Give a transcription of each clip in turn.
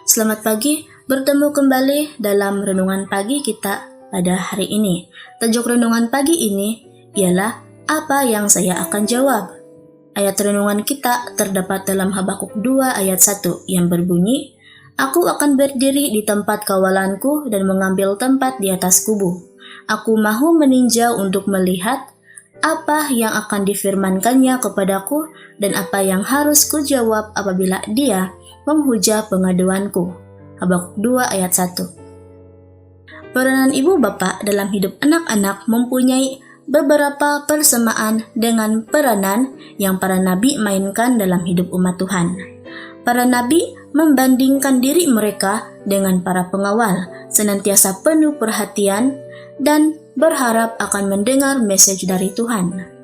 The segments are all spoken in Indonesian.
Selamat pagi, bertemu kembali dalam renungan pagi kita pada hari ini. Tajuk renungan pagi ini ialah apa yang saya akan jawab. Ayat renungan kita terdapat dalam Habakuk 2 ayat 1 yang berbunyi, Aku akan berdiri di tempat kawalanku dan mengambil tempat di atas kubu. Aku mahu meninjau untuk melihat apa yang akan difirmankannya kepadaku dan apa yang harus kujawab apabila dia menghujah pengaduanku. Habakuk 2 ayat 1. Peranan ibu bapa dalam hidup anak-anak mempunyai beberapa persamaan dengan peranan yang para nabi mainkan dalam hidup umat Tuhan. Para nabi membandingkan diri mereka dengan para pengawal, senantiasa penuh perhatian dan berharap akan mendengar message dari Tuhan.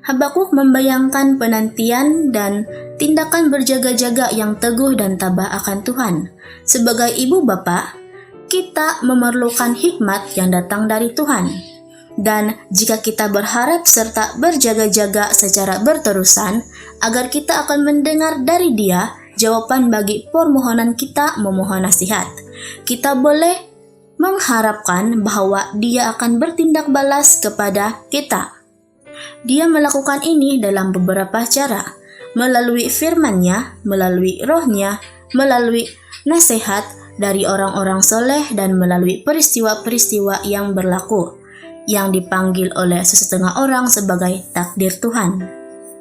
Habakuk membayangkan penantian dan tindakan berjaga-jaga yang teguh dan tabah akan Tuhan. Sebagai ibu bapa, kita memerlukan hikmat yang datang dari Tuhan. Dan jika kita berharap serta berjaga-jaga secara berterusan, agar kita akan mendengar dari Dia jawaban bagi permohonan kita memohon nasihat, kita boleh mengharapkan bahwa Dia akan bertindak balas kepada kita. Dia melakukan ini dalam beberapa cara, melalui firman-Nya, melalui roh-Nya, melalui nasihat dari orang-orang soleh, dan melalui peristiwa-peristiwa yang berlaku, yang dipanggil oleh sesetengah orang sebagai takdir Tuhan.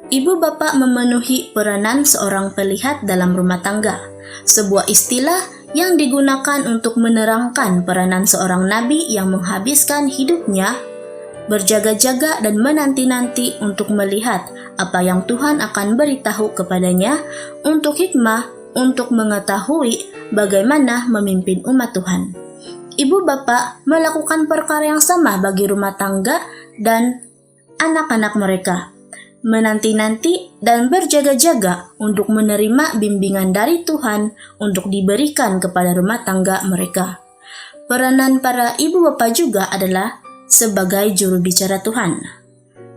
Ibu bapak memenuhi peranan seorang pelihat dalam rumah tangga, sebuah istilah yang digunakan untuk menerangkan peranan seorang nabi yang menghabiskan hidupnya berjaga-jaga dan menanti-nanti untuk melihat apa yang Tuhan akan beritahu kepadanya untuk hikmah, untuk mengetahui bagaimana memimpin umat Tuhan. Ibu bapak melakukan perkara yang sama bagi rumah tangga dan anak-anak mereka, menanti-nanti dan berjaga-jaga untuk menerima bimbingan dari Tuhan untuk diberikan kepada rumah tangga mereka. Peranan para ibu bapak juga adalah sebagai juru bicara Tuhan.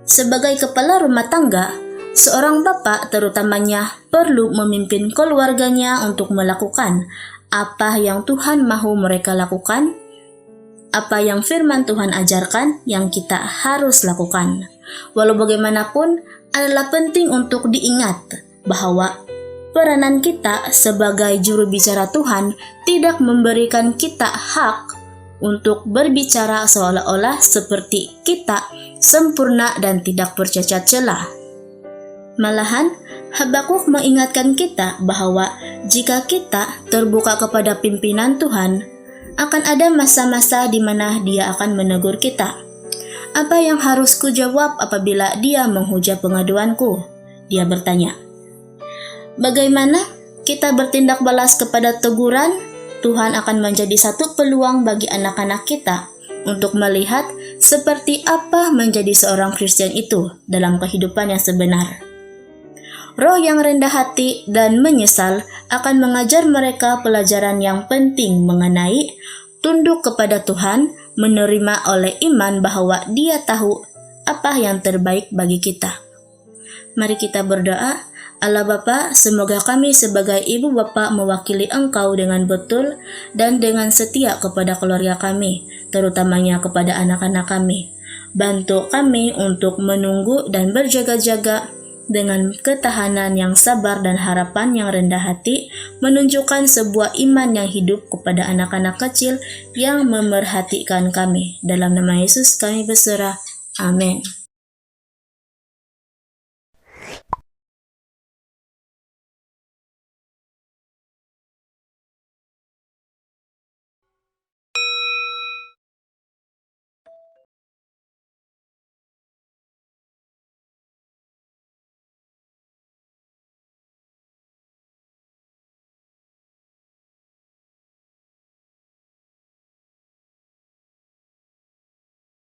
Sebagai kepala rumah tangga, seorang bapak terutamanya perlu memimpin keluarganya untuk melakukan apa yang Tuhan mahu mereka lakukan, apa yang firman Tuhan ajarkan yang kita harus lakukan. Walau bagaimanapun, adalah penting untuk diingat bahwa peranan kita sebagai juru bicara Tuhan tidak memberikan kita hak untuk berbicara seolah-olah seperti kita sempurna dan tidak bercacat celah. Malahan, Habakuk mengingatkan kita bahwa jika kita terbuka kepada pimpinan Tuhan, akan ada masa-masa di mana Dia akan menegur kita. Apa yang harus kujawab apabila Dia menghujah pengaduanku? Dia bertanya. Bagaimana kita bertindak balas kepada teguran? Tuhan akan menjadi satu peluang bagi anak-anak kita untuk melihat seperti apa menjadi seorang Kristen itu dalam kehidupan yang sebenar. Roh yang rendah hati dan menyesal akan mengajar mereka pelajaran yang penting mengenai tunduk kepada Tuhan, menerima oleh iman bahwa Dia tahu apa yang terbaik bagi kita. Mari kita berdoa. Allah Bapa, semoga kami sebagai ibu bapa mewakili Engkau dengan betul dan dengan setia kepada keluarga kami, terutamanya kepada anak-anak kami. Bantu kami untuk menunggu dan berjaga-jaga dengan ketahanan yang sabar dan harapan yang rendah hati, menunjukkan sebuah iman yang hidup kepada anak-anak kecil yang memerhatikan kami. Dalam nama Yesus kami berserah. Amin.